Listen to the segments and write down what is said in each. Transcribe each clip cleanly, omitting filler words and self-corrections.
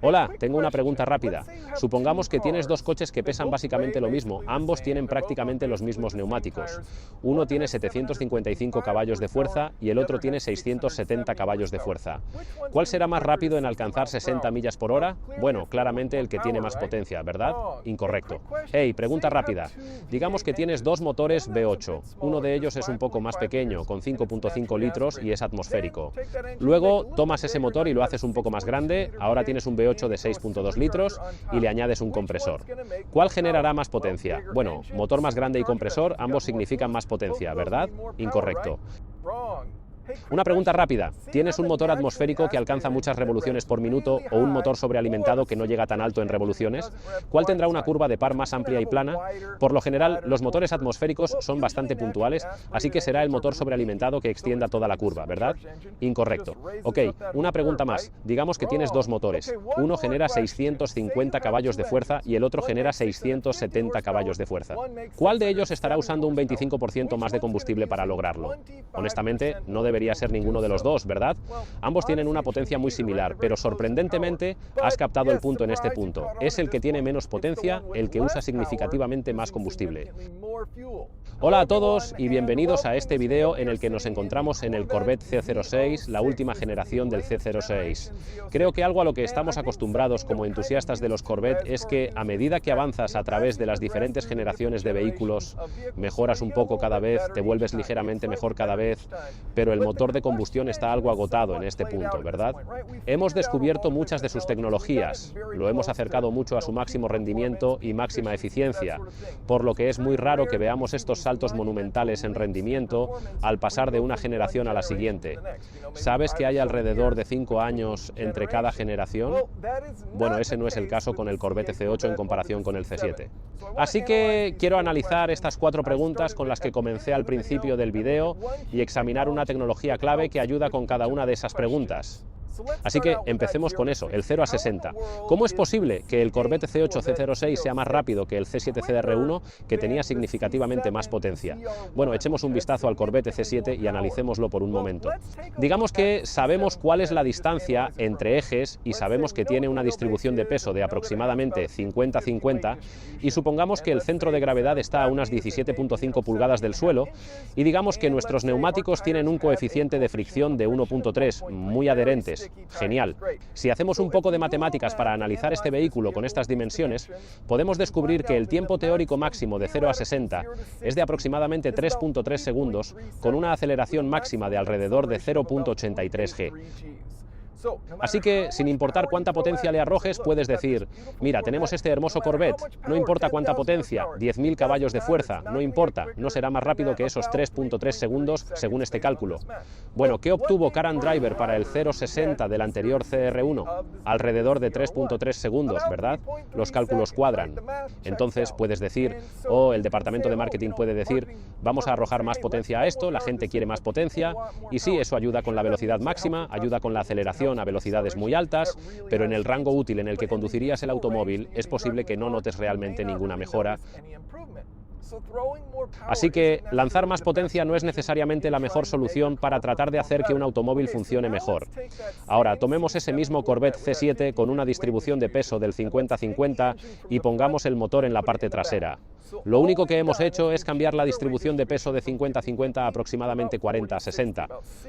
Hola, tengo una pregunta rápida. Supongamos que tienes dos coches que pesan básicamente lo mismo, ambos tienen prácticamente los mismos neumáticos. Uno tiene 755 caballos de fuerza y el otro tiene 670 caballos de fuerza. ¿Cuál será más rápido en alcanzar 60 millas por hora? Bueno, claramente el que tiene más potencia, ¿verdad? Incorrecto. Hey, pregunta rápida. Digamos que tienes dos motores V8. Uno de ellos es un poco más pequeño, con 5.5 litros y es atmosférico. Luego tomas ese motor y lo haces un poco más grande, ahora tienes un V8 de 6.2 litros y le añades un compresor. ¿Cuál generará más potencia? Bueno, motor más grande y compresor, ambos significan más potencia, ¿verdad? Incorrecto. Una pregunta rápida. ¿Tienes un motor atmosférico que alcanza muchas revoluciones por minuto o un motor sobrealimentado que no llega tan alto en revoluciones? ¿Cuál tendrá una curva de par más amplia y plana? Por lo general, los motores atmosféricos son bastante puntuales, así que será el motor sobrealimentado que extienda toda la curva, ¿verdad? Incorrecto. Ok, una pregunta más. Digamos que tienes dos motores. Uno genera 650 caballos de fuerza y el otro genera 670 caballos de fuerza. ¿Cuál de ellos estará usando un 25% más de combustible para lograrlo? Honestamente, no debería ser ninguno de los dos, ¿verdad? Ambos tienen una potencia muy similar, pero sorprendentemente has captado el punto en este punto. Es el que tiene menos potencia, el que usa significativamente más combustible. Hola a todos y bienvenidos a este video en el que nos encontramos en el Corvette C06, la última generación del C06. Creo que algo a lo que estamos acostumbrados como entusiastas de los Corvette es que a medida que avanzas a través de las diferentes generaciones de vehículos, mejoras un poco cada vez, te vuelves ligeramente mejor cada vez, pero el motor de combustión está algo agotado en este punto, ¿verdad? Hemos descubierto muchas de sus tecnologías, lo hemos acercado mucho a su máximo rendimiento y máxima eficiencia, por lo que es muy raro que veamos estos saltos monumentales en rendimiento al pasar de una generación a la siguiente. ¿Sabes que hay alrededor de 5 años entre cada generación? Bueno, ese no es el caso con el Corvette C8 en comparación con el C7. Así que quiero analizar estas 4 preguntas con las que comencé al principio del video y examinar una tecnología clave que ayuda con cada una de esas preguntas. Así que empecemos con eso, el 0 a 60. ¿Cómo es posible que el Corvette C8 C06 sea más rápido que el C7 CR1, que tenía significativamente más potencia? Bueno, echemos un vistazo al Corvette C7 y analicémoslo por un momento. Digamos que sabemos cuál es la distancia entre ejes y sabemos que tiene una distribución de peso de aproximadamente 50-50 y supongamos que el centro de gravedad está a unas 17.5 pulgadas del suelo y digamos que nuestros neumáticos tienen un coeficiente de fricción de 1.3, muy adherentes. Genial. Si hacemos un poco de matemáticas para analizar este vehículo con estas dimensiones, podemos descubrir que el tiempo teórico máximo de 0 a 60 es de aproximadamente 3.3 segundos con una aceleración máxima de alrededor de 0.83 g. Así que, sin importar cuánta potencia le arrojes, puedes decir, mira, tenemos este hermoso Corvette, no importa cuánta potencia, 10.000 caballos de fuerza, no importa, no será más rápido que esos 3.3 segundos según este cálculo. Bueno, ¿qué obtuvo Car and Driver para el 0.60 del anterior CR1? Alrededor de 3.3 segundos, ¿verdad? Los cálculos cuadran. Entonces puedes decir, o el departamento de marketing puede decir, vamos a arrojar más potencia a esto, la gente quiere más potencia, y sí, eso ayuda con la velocidad máxima, ayuda con la aceleración a velocidades muy altas, pero en el rango útil en el que conducirías el automóvil es posible que no notes realmente ninguna mejora. Así que lanzar más potencia no es necesariamente la mejor solución para tratar de hacer que un automóvil funcione mejor. Ahora, tomemos ese mismo Corvette C7 con una distribución de peso del 50-50 y pongamos el motor en la parte trasera. Lo único que hemos hecho es cambiar la distribución de peso de 50-50 a aproximadamente 40-60,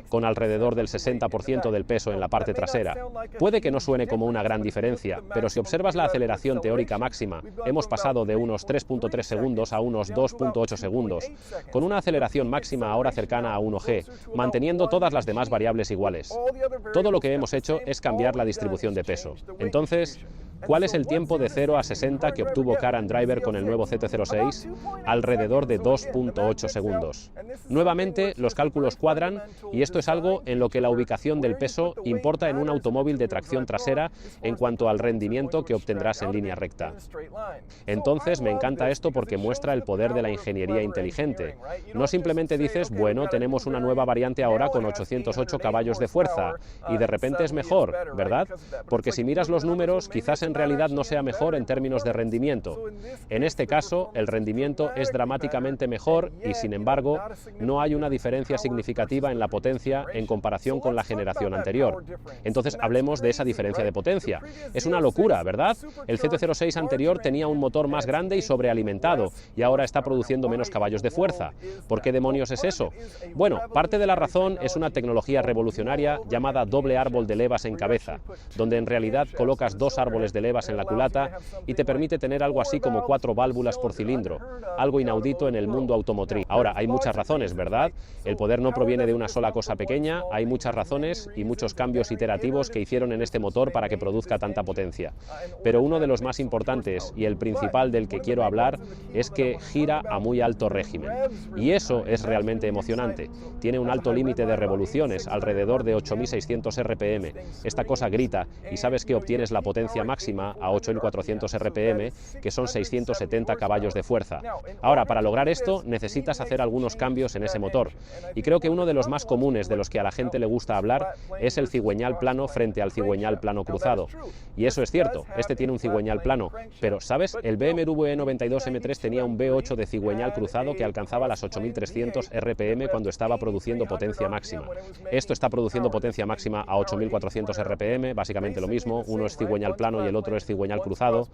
con alrededor del 60% del peso en la parte trasera. Puede que no suene como una gran diferencia, pero si observas la aceleración teórica máxima, hemos pasado de unos 3.3 segundos a unos 2.8 segundos, con una aceleración máxima ahora cercana a 1 g, manteniendo todas las demás variables iguales. Todo lo que hemos hecho es cambiar la distribución de peso. Entonces, ¿cuál es el tiempo de 0 a 60 que obtuvo Car and Driver con el nuevo CT06? Alrededor de 2.8 segundos. Nuevamente, los cálculos cuadran y esto es algo en lo que la ubicación del peso importa en un automóvil de tracción trasera en cuanto al rendimiento que obtendrás en línea recta. Entonces, me encanta esto porque muestra el poder de la ingeniería inteligente. No simplemente dices, bueno, tenemos una nueva variante ahora con 808 caballos de fuerza y de repente es mejor, ¿verdad? Porque si miras los números, quizás en en realidad no sea mejor en términos de rendimiento. En este caso, el rendimiento es dramáticamente mejor y, sin embargo, no hay una diferencia significativa en la potencia en comparación con la generación anterior. Entonces, hablemos de esa diferencia de potencia. Es una locura, ¿verdad? El CT06 anterior tenía un motor más grande y sobrealimentado, y ahora está produciendo menos caballos de fuerza. ¿Por qué demonios es eso? Bueno, parte de la razón es una tecnología revolucionaria llamada doble árbol de levas en cabeza, donde en realidad colocas dos árboles de levas en la culata y te permite tener algo así como 4 válvulas por cilindro, algo inaudito en el mundo automotriz. Ahora, hay muchas razones, ¿verdad? El poder no proviene de una sola cosa pequeña, hay muchas razones y muchos cambios iterativos que hicieron en este motor para que produzca tanta potencia. Pero uno de los más importantes y el principal del que quiero hablar es que gira a muy alto régimen. Y eso es realmente emocionante. Tiene un alto límite de revoluciones, alrededor de 8.600 RPM. Esta cosa grita y sabes que obtienes la potencia máxima a 8.400 RPM, que son 670 caballos de fuerza. Ahora, para lograr esto, necesitas hacer algunos cambios en ese motor. Y creo que uno de los más comunes de los que a la gente le gusta hablar es el cigüeñal plano frente al cigüeñal plano cruzado. Y eso es cierto, este tiene un cigüeñal plano, pero, ¿sabes? El BMW E92 M3 tenía un V8 de cigüeñal cruzado que alcanzaba las 8.300 RPM cuando estaba produciendo potencia máxima. Esto está produciendo potencia máxima a 8.400 RPM, básicamente lo mismo, uno es cigüeñal plano y el otro es cigüeñal cruzado.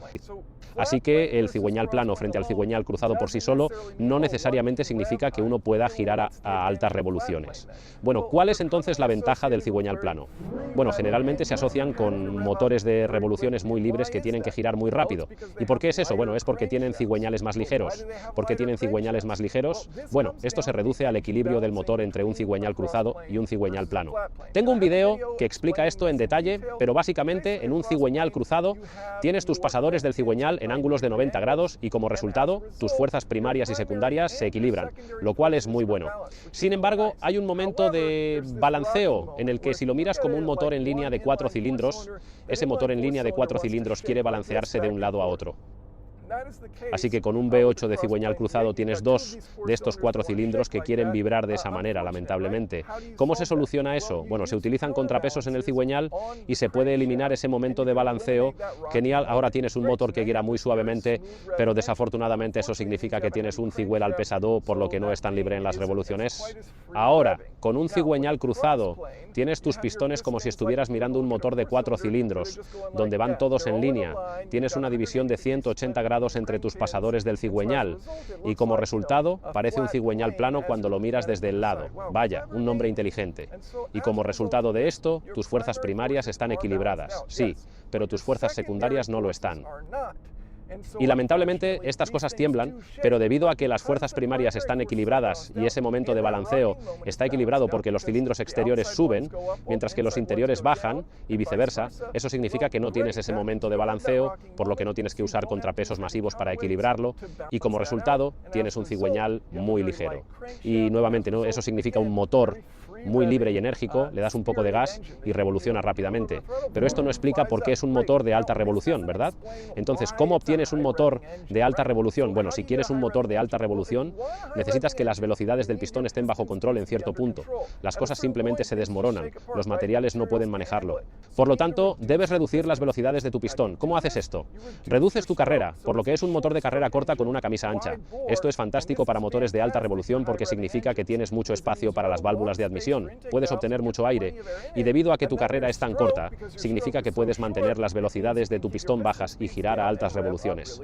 Así que el cigüeñal plano frente al cigüeñal cruzado por sí solo no necesariamente significa que uno pueda girar a altas revoluciones. Bueno, ¿cuál es entonces la ventaja del cigüeñal plano? Bueno, generalmente se asocian con motores de revoluciones muy libres que tienen que girar muy rápido. ¿Y por qué es eso? Bueno, es porque tienen cigüeñales más ligeros. ¿Por qué tienen cigüeñales más ligeros? Bueno, esto se reduce al equilibrio del motor entre un cigüeñal cruzado y un cigüeñal plano. Tengo un video que explica esto en detalle, pero básicamente en un cigüeñal cruzado tienes tus pasadores del cigüeñal en ángulos de 90 grados y como resultado tus fuerzas primarias y secundarias se equilibran, lo cual es muy bueno. Sin embargo, hay un momento de balanceo en el que si lo miras como un motor en línea de 4 cilindros, ese motor en línea de 4 cilindros quiere balancearse de un lado a otro. Así que con un V8 de cigüeñal cruzado tienes 2 de estos 4 cilindros que quieren vibrar de esa manera, lamentablemente. ¿Cómo se soluciona eso? Bueno, se utilizan contrapesos en el cigüeñal y se puede eliminar ese momento de balanceo. Genial, ahora tienes un motor que gira muy suavemente, pero desafortunadamente eso significa que tienes un cigüeñal pesado, por lo que no es tan libre en las revoluciones. Ahora, con un cigüeñal cruzado, tienes tus pistones como si estuvieras mirando un motor de 4 cilindros, donde van todos en línea. Tienes una división de 180 grados entre tus pasadores del cigüeñal y como resultado parece un cigüeñal plano cuando lo miras desde el lado. Vaya, un nombre inteligente. Y como resultado de esto, tus fuerzas primarias están equilibradas, sí, pero tus fuerzas secundarias no lo están. Y lamentablemente estas cosas tiemblan, pero debido a que las fuerzas primarias están equilibradas y ese momento de balanceo está equilibrado porque los cilindros exteriores suben, mientras que los interiores bajan y viceversa, eso significa que no tienes ese momento de balanceo, por lo que no tienes que usar contrapesos masivos para equilibrarlo y como resultado tienes un cigüeñal muy ligero. Y nuevamente, ¿no? Eso significa un motor muy libre y enérgico, le das un poco de gas y revoluciona rápidamente. Pero esto no explica por qué es un motor de alta revolución, ¿verdad? Entonces, ¿cómo obtienes un motor de alta revolución? Bueno, si quieres un motor de alta revolución, necesitas que las velocidades del pistón estén bajo control en cierto punto. Las cosas simplemente se desmoronan, los materiales no pueden manejarlo. Por lo tanto, debes reducir las velocidades de tu pistón. ¿Cómo haces esto? Reduces tu carrera, por lo que es un motor de carrera corta con una camisa ancha. Esto es fantástico para motores de alta revolución porque significa que tienes mucho espacio para las válvulas de admisión. Puedes obtener mucho aire y debido a que tu carrera es tan corta, significa que puedes mantener las velocidades de tu pistón bajas y girar a altas revoluciones.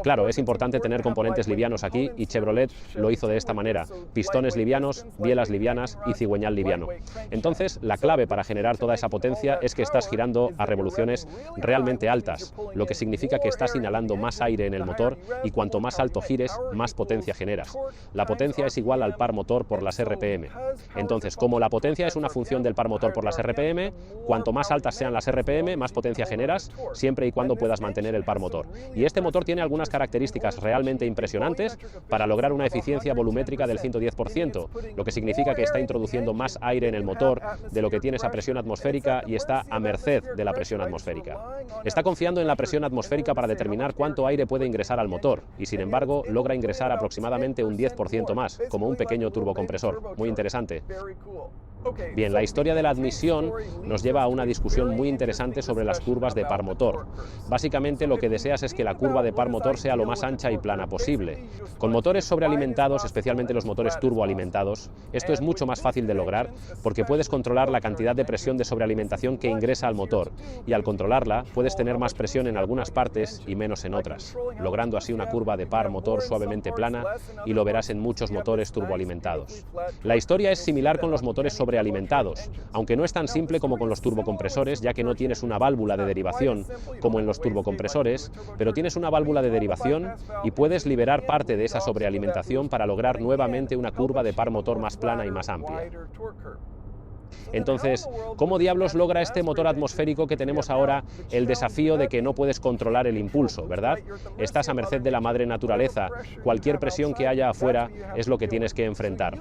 Claro, es importante tener componentes livianos aquí y Chevrolet lo hizo de esta manera: pistones livianos, bielas livianas y cigüeñal liviano. Entonces, la clave para generar toda esa potencia es que estás girando a revoluciones realmente altas, lo que significa que estás inhalando más aire en el motor y cuanto más alto gires, más potencia generas. La potencia es igual al par motor por las RPM. Entonces, como la potencia es una función del par motor por las RPM, cuanto más altas sean las RPM, más potencia generas, siempre y cuando puedas mantener el par motor. Y este motor tiene algunas características realmente impresionantes para lograr una eficiencia volumétrica del 110%, lo que significa que está introduciendo más aire en el motor de lo que tiene esa presión atmosférica y está a merced de la presión atmosférica. Está confiando en la presión atmosférica para determinar cuánto aire puede ingresar al motor y, sin embargo, logra ingresar aproximadamente un 10% más, como un pequeño turbocompresor. Muy interesante. Very cool. Bien, la historia de la admisión nos lleva a una discusión muy interesante sobre las curvas de par motor. Básicamente lo que deseas es que la curva de par motor sea lo más ancha y plana posible. Con motores sobrealimentados, especialmente los motores turboalimentados, esto es mucho más fácil de lograr porque puedes controlar la cantidad de presión de sobrealimentación que ingresa al motor y al controlarla puedes tener más presión en algunas partes y menos en otras, logrando así una curva de par motor suavemente plana, y lo verás en muchos motores turboalimentados. La historia es similar con los motores sobrealimentados, aunque no es tan simple como con los turbocompresores, ya que no tienes una válvula de derivación como en los turbocompresores, pero tienes una válvula de derivación y puedes liberar parte de esa sobrealimentación para lograr nuevamente una curva de par motor más plana y más amplia. Entonces, ¿cómo diablos logra este motor atmosférico que tenemos ahora el desafío de que no puedes controlar el impulso, ¿verdad? Estás a merced de la madre naturaleza, cualquier presión que haya afuera es lo que tienes que enfrentar.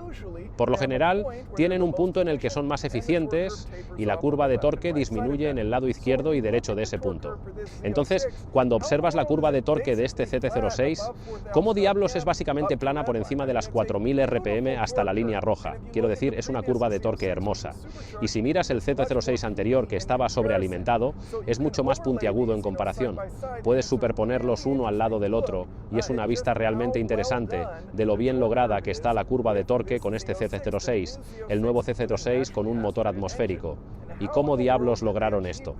Por lo general, tienen un punto en el que son más eficientes y la curva de torque disminuye en el lado izquierdo y derecho de ese punto. Entonces, cuando observas la curva de torque de este CT06, ¿cómo diablos es básicamente plana por encima de las 4000 RPM hasta la línea roja? Quiero decir, es una curva de torque hermosa. Y si miras el CT06 anterior, que estaba sobrealimentado, es mucho más puntiagudo en comparación. Puedes superponerlos uno al lado del otro y es una vista realmente interesante de lo bien lograda que está la curva de torque con este CT06, el nuevo CT06 con un motor atmosférico. ¿Y cómo diablos lograron esto?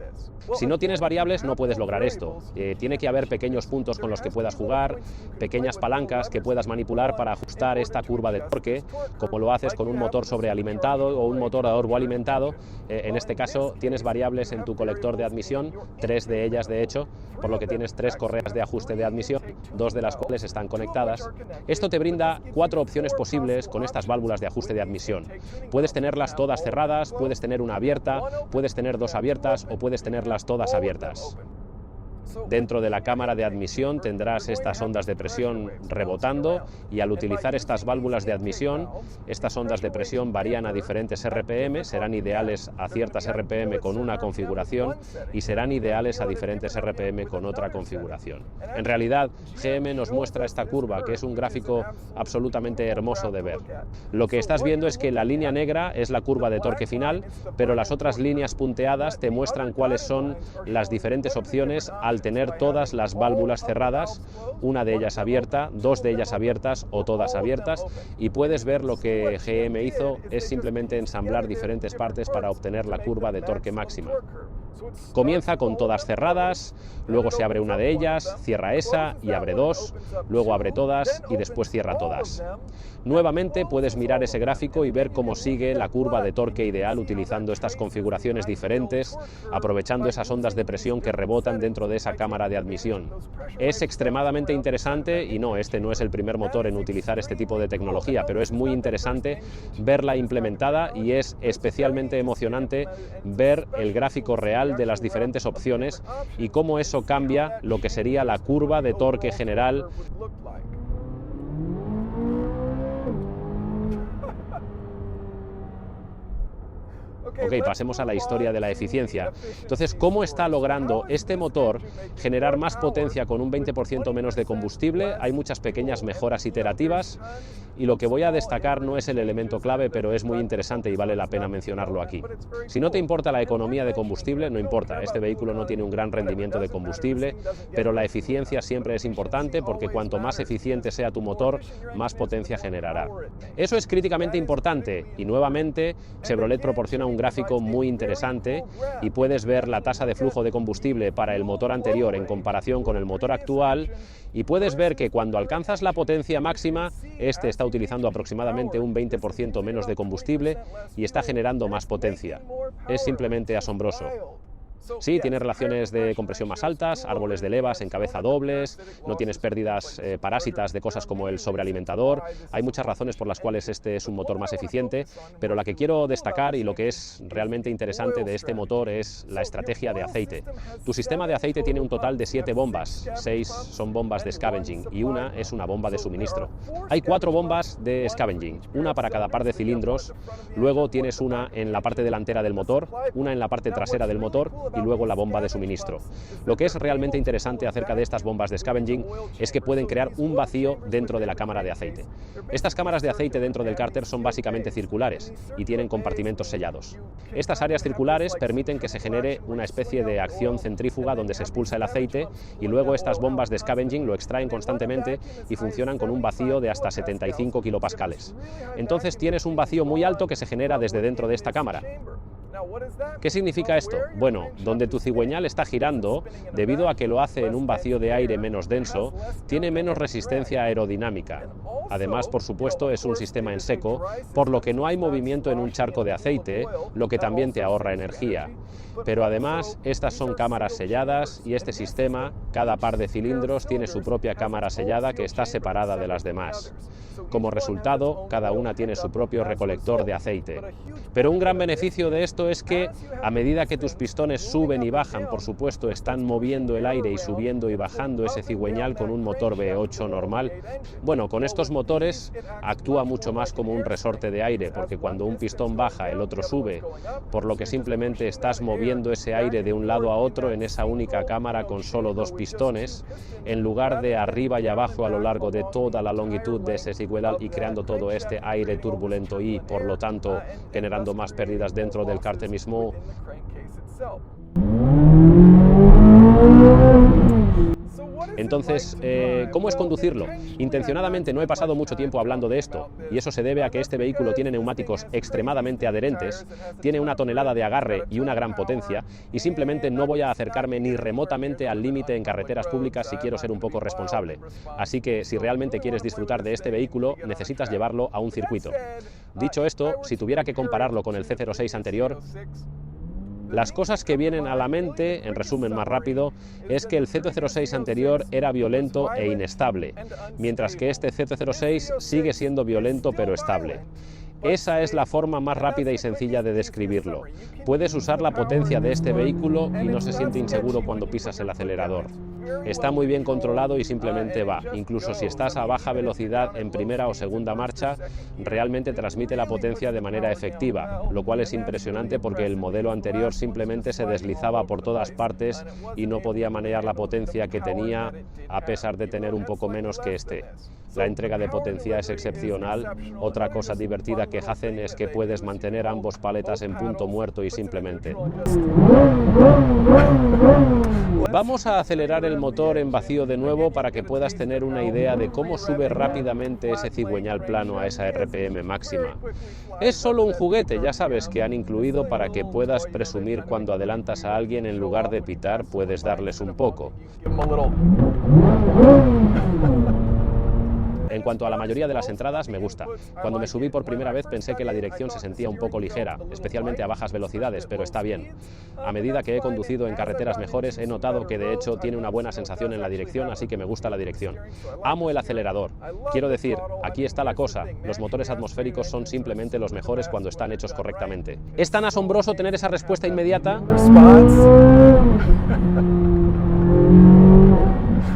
Si no tienes variables no puedes lograr esto. Tiene que haber pequeños puntos con los que puedas jugar, pequeñas palancas que puedas manipular para ajustar esta curva de torque, como lo haces con un motor sobrealimentado o un motor alimentado. En este caso tienes variables en tu colector de admisión, 3 de ellas de hecho, por lo que tienes 3 correas de ajuste de admisión, 2 de las cuales están conectadas. Esto te brinda 4 opciones posibles con estas válvulas de ajuste de admisión. Puedes tenerlas todas cerradas, puedes tener una abierta, puedes tener 2 abiertas o puedes tenerlas todas abiertas. Dentro de la cámara de admisión tendrás estas ondas de presión rebotando y al utilizar estas válvulas de admisión, estas ondas de presión varían a diferentes RPM, serán ideales a ciertas RPM con una configuración y serán ideales a diferentes RPM con otra configuración. En realidad, GM nos muestra esta curva, que es un gráfico absolutamente hermoso de ver. Lo que estás viendo es que la línea negra es la curva de torque final, pero las otras líneas punteadas te muestran cuáles son las diferentes opciones al tener todas las válvulas cerradas, una de ellas abierta, 2 de ellas abiertas o todas abiertas, y puedes ver lo que GM hizo es simplemente ensamblar diferentes partes para obtener la curva de torque máxima. Comienza con todas cerradas, luego se abre una de ellas, cierra esa y abre 2, luego abre todas y después cierra todas. Nuevamente puedes mirar ese gráfico y ver cómo sigue la curva de torque ideal utilizando estas configuraciones diferentes, aprovechando esas ondas de presión que rebotan dentro de esa cámara de admisión. Es extremadamente interesante y no, este no es el primer motor en utilizar este tipo de tecnología, pero es muy interesante verla implementada y es especialmente emocionante ver el gráfico real de las diferentes opciones y cómo eso cambia lo que sería la curva de torque general. Ok, pasemos a la historia de la eficiencia. Entonces, ¿cómo está logrando este motor generar más potencia con un 20% menos de combustible? Hay muchas pequeñas mejoras iterativas y lo que voy a destacar no es el elemento clave, pero es muy interesante y vale la pena mencionarlo aquí. Si no te importa la economía de combustible, no importa. Este vehículo no tiene un gran rendimiento de combustible, pero la eficiencia siempre es importante porque cuanto más eficiente sea tu motor, más potencia generará. Eso es críticamente importante y nuevamente Chevrolet proporciona un gráfico muy interesante y puedes ver la tasa de flujo de combustible para el motor anterior en comparación con el motor actual y puedes ver que cuando alcanzas la potencia máxima, este está utilizando aproximadamente un 20% menos de combustible y está generando más potencia. Es simplemente asombroso. Sí, tienes relaciones de compresión más altas, árboles de levas en cabeza dobles, no tienes pérdidas parásitas de cosas como el sobrealimentador. Hay muchas razones por las cuales este es un motor más eficiente, pero la que quiero destacar y lo que es realmente interesante de este motor es la estrategia de aceite. Tu sistema de aceite tiene un total de 7 bombas, 6 son bombas de scavenging y una es una bomba de suministro. Hay 4 bombas de scavenging, una para cada par de cilindros, luego tienes una en la parte delantera del motor, una en la parte trasera del motor y luego la bomba de suministro. Lo que es realmente interesante acerca de estas bombas de scavenging es que pueden crear un vacío dentro de la cámara de aceite. Estas cámaras de aceite dentro del cárter son básicamente circulares y tienen compartimentos sellados. Estas áreas circulares permiten que se genere una especie de acción centrífuga donde se expulsa el aceite y luego estas bombas de scavenging lo extraen constantemente y funcionan con un vacío de hasta 75 kilopascales. Entonces tienes un vacío muy alto que se genera desde dentro de esta cámara. ¿Qué significa esto? Bueno, donde tu cigüeñal está girando, debido a que lo hace en un vacío de aire menos denso, tiene menos resistencia aerodinámica. Además, por supuesto, es un sistema en seco, por lo que no hay movimiento en un charco de aceite, lo que también te ahorra energía. Pero además, estas son cámaras selladas y este sistema, cada par de cilindros, tiene su propia cámara sellada que está separada de las demás. Como resultado, cada una tiene su propio recolector de aceite. Pero un gran beneficio de esto es que, a medida que tus pistones suben y bajan, por supuesto, están moviendo el aire y subiendo y bajando ese cigüeñal con un motor V8 normal. Bueno, con estos motores actúa mucho más como un resorte de aire, porque cuando un pistón baja, el otro sube, por lo que simplemente estás moviendo ese aire de un lado a otro en esa única cámara con solo dos pistones, en lugar de arriba y abajo a lo largo de toda la longitud de ese cigüeñal y creando todo este aire turbulento y, por lo tanto, generando más pérdidas dentro del cárter mismo. Entonces, ¿cómo es conducirlo? Intencionadamente no he pasado mucho tiempo hablando de esto, y eso se debe a que este vehículo tiene neumáticos extremadamente adherentes, tiene una tonelada de agarre y una gran potencia, y simplemente no voy a acercarme ni remotamente al límite en carreteras públicas si quiero ser un poco responsable. Así que, si realmente quieres disfrutar de este vehículo, necesitas llevarlo a un circuito. Dicho esto, si tuviera que compararlo con el C06 anterior, las cosas que vienen a la mente, en resumen más rápido, es que el Z06 anterior era violento e inestable, mientras que este Z06 sigue siendo violento pero estable. Esa es la forma más rápida y sencilla de describirlo. Puedes usar la potencia de este vehículo y no se siente inseguro cuando pisas el acelerador. Está muy bien controlado y simplemente va. Incluso si estás a baja velocidad en primera o segunda marcha, realmente transmite la potencia de manera efectiva, lo cual es impresionante porque el modelo anterior simplemente se deslizaba por todas partes y no podía manejar la potencia que tenía, a pesar de tener un poco menos que este. La entrega de potencia es excepcional. Otra cosa divertida que hacen es que puedes mantener ambos paletas en punto muerto y simplemente. Vamos a acelerar el motor en vacío de nuevo para que puedas tener una idea de cómo sube rápidamente ese cigüeñal plano a esa RPM máxima. Es solo un juguete, ya sabes, que han incluido para que puedas presumir cuando adelantas a alguien en lugar de pitar, puedes darles un poco. En cuanto a la mayoría de las entradas, me gusta. Cuando me subí por primera vez pensé que la dirección se sentía un poco ligera, especialmente a bajas velocidades, pero está bien. A medida que he conducido en carreteras mejores, he notado que de hecho tiene una buena sensación en la dirección, así que me gusta la dirección. Amo el acelerador. Quiero decir, aquí está la cosa, los motores atmosféricos son simplemente los mejores cuando están hechos correctamente. ¿Es tan asombroso tener esa respuesta inmediata?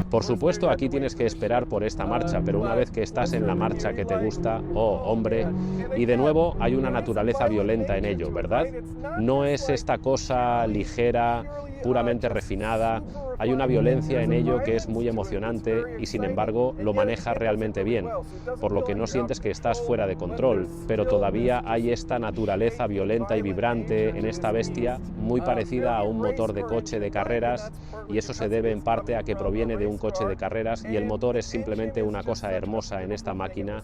Por supuesto, aquí tienes que esperar por esta marcha, pero una vez que estás en la marcha que te gusta, oh, hombre, y de nuevo hay una naturaleza violenta en ello, ¿verdad? No es esta cosa ligera, puramente refinada, hay una violencia en ello que es muy emocionante y sin embargo lo manejas realmente bien, por lo que no sientes que estás fuera de control, pero todavía hay esta naturaleza violenta y vibrante en esta bestia, muy parecida a un motor de coche de carreras, y eso se debe en parte a que proviene de un coche de carreras y el motor es simplemente una cosa hermosa en esta máquina.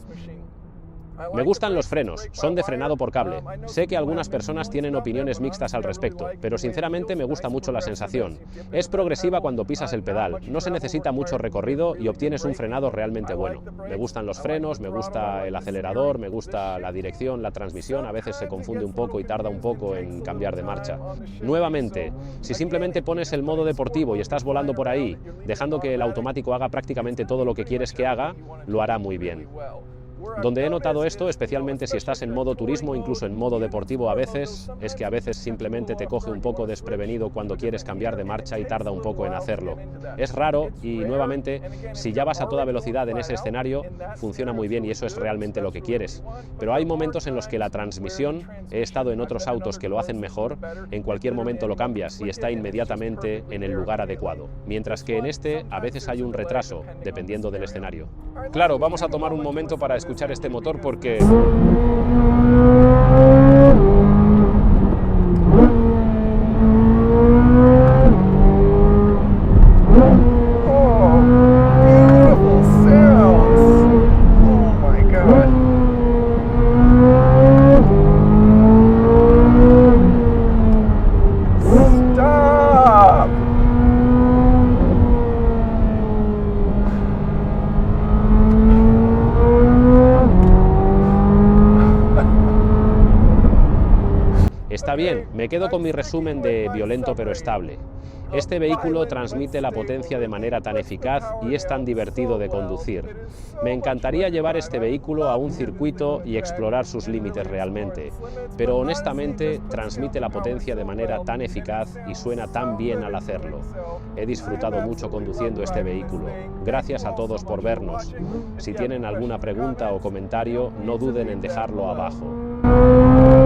Me gustan los frenos, son de frenado por cable. Sé que algunas personas tienen opiniones mixtas al respecto, pero sinceramente me gusta mucho la sensación. Es progresiva cuando pisas el pedal, no se necesita mucho recorrido y obtienes un frenado realmente bueno. Me gustan los frenos, me gusta el acelerador, me gusta la dirección, la transmisión, a veces se confunde un poco y tarda un poco en cambiar de marcha. Nuevamente, si simplemente pones el modo deportivo y estás volando por ahí, dejando que el automático haga prácticamente todo lo que quieres que haga, lo hará muy bien. Donde he notado esto, especialmente si estás en modo turismo, incluso en modo deportivo a veces, es que a veces simplemente te coge un poco desprevenido cuando quieres cambiar de marcha y tarda un poco en hacerlo. Es raro y, nuevamente, si ya vas a toda velocidad en ese escenario, funciona muy bien y eso es realmente lo que quieres. Pero hay momentos en los que la transmisión, he estado en otros autos que lo hacen mejor, en cualquier momento lo cambias y está inmediatamente en el lugar adecuado. Mientras que en este, a veces hay un retraso, dependiendo del escenario. Claro, vamos a tomar un momento para escuchar este motor porque... Está bien, me quedo con mi resumen de violento pero estable. Este vehículo transmite la potencia de manera tan eficaz y es tan divertido de conducir. Me encantaría llevar este vehículo a un circuito y explorar sus límites realmente, pero honestamente transmite la potencia de manera tan eficaz y suena tan bien al hacerlo. He disfrutado mucho conduciendo este vehículo. Gracias a todos por vernos. Si tienen alguna pregunta o comentario, no duden en dejarlo abajo.